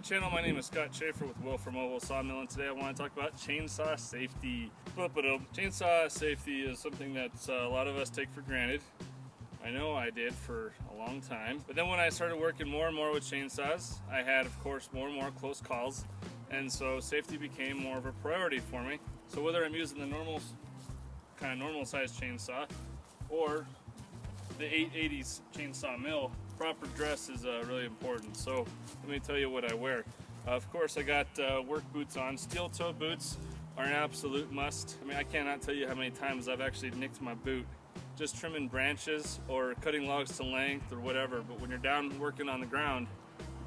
channel. My name is Scott Schaefer with Will for Mobile Sawmill, and today I want to talk about chainsaw safety. Chainsaw safety is something that a lot of us take for granted. I know I did for a long time, but then when I started working more and more with chainsaws, I had, of course, more and more close calls, and so safety became more of a priority for me. So whether I'm using the normal size chainsaw or the 880s chainsaw mill, proper dress is really important. So let me tell you what I wear. Of course, I got work boots on. Steel-toe boots are an absolute must. I mean, I cannot tell you how many times I've actually nicked my boot just trimming branches or cutting logs to length or whatever. But when you're down working on the ground,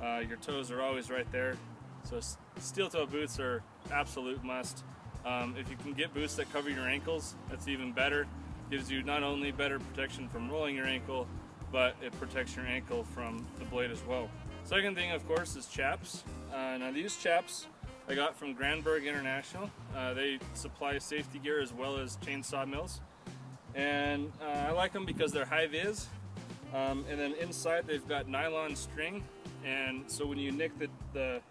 your toes are always right there. So steel-toe boots are absolute must. If you can get boots that cover your ankles, that's even better. Gives you not only better protection from rolling your ankle, but it protects your ankle from the blade as well. Second thing, of course, is chaps. Now these chaps I got from Granberg International. They supply safety gear as well as chainsaw mills. And I like them because they're high vis. And then inside they've got nylon string. And so when you nick the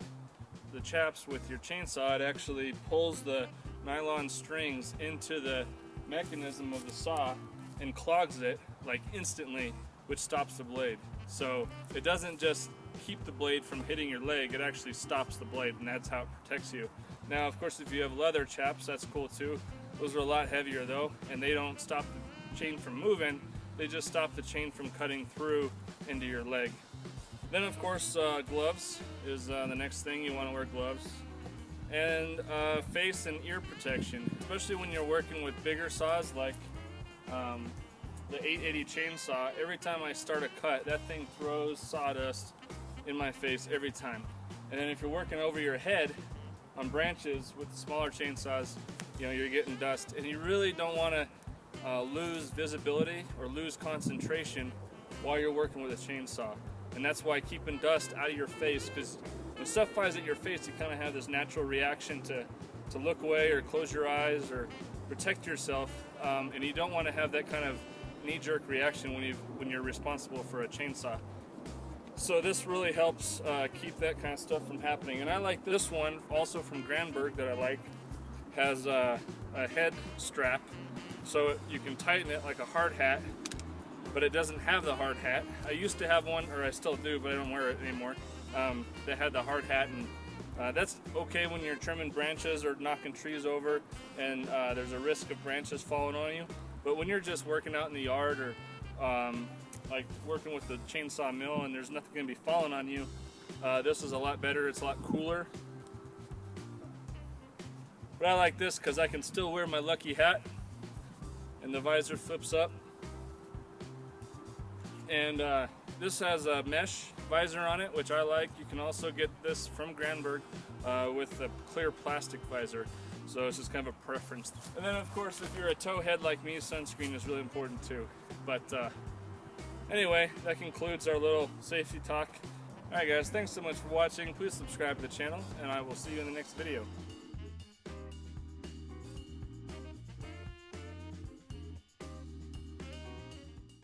chaps with your chainsaw, it actually pulls the nylon strings into the mechanism of the saw and clogs it like instantly, which stops the blade. So it doesn't just keep the blade from hitting your leg, it actually stops the blade, and that's how it protects you. Now, of course, if you have leather chaps, that's cool too. Those are a lot heavier though, and they don't stop the chain from moving, they just stop the chain from cutting through into your leg. Then, of course, gloves is the next thing. You want to wear gloves. And face and ear protection, especially when you're working with bigger saws like the 880 chainsaw. Every time I start a cut, that thing throws sawdust in my face every time. And then if you're working over your head on branches with the smaller chainsaws, you know, you're getting dust, and you really don't want to lose visibility or lose concentration while you're working with a chainsaw. And that's why keeping dust out of your face, because when stuff flies at your face, you kind of have this natural reaction to look away or close your eyes or protect yourself, and you don't want to have that kind of knee-jerk reaction when you're responsible for a chainsaw. So this really helps keep that kind of stuff from happening. And I like this one, also from Granberg, that I like. Has a head strap, so you can tighten it like a hard hat, but it doesn't have the hard hat. I used to have one, or I still do, but I don't wear it anymore. That had the hard hat, and that's okay when you're trimming branches or knocking trees over and there's a risk of branches falling on you. But when you're just working out in the yard or like working with the chainsaw mill and there's nothing going to be falling on you, this is a lot better. It's a lot cooler. But I like this because I can still wear my lucky hat and the visor flips up. And this has a mesh visor on it, which I like. You can also get this from Granberg with a clear plastic visor. So it's just kind of a preference. And then, of course, if you're a towhead like me, sunscreen is really important too. But anyway, that concludes our little safety talk. Alright guys, thanks so much for watching. Please subscribe to the channel, and I will see you in the next video.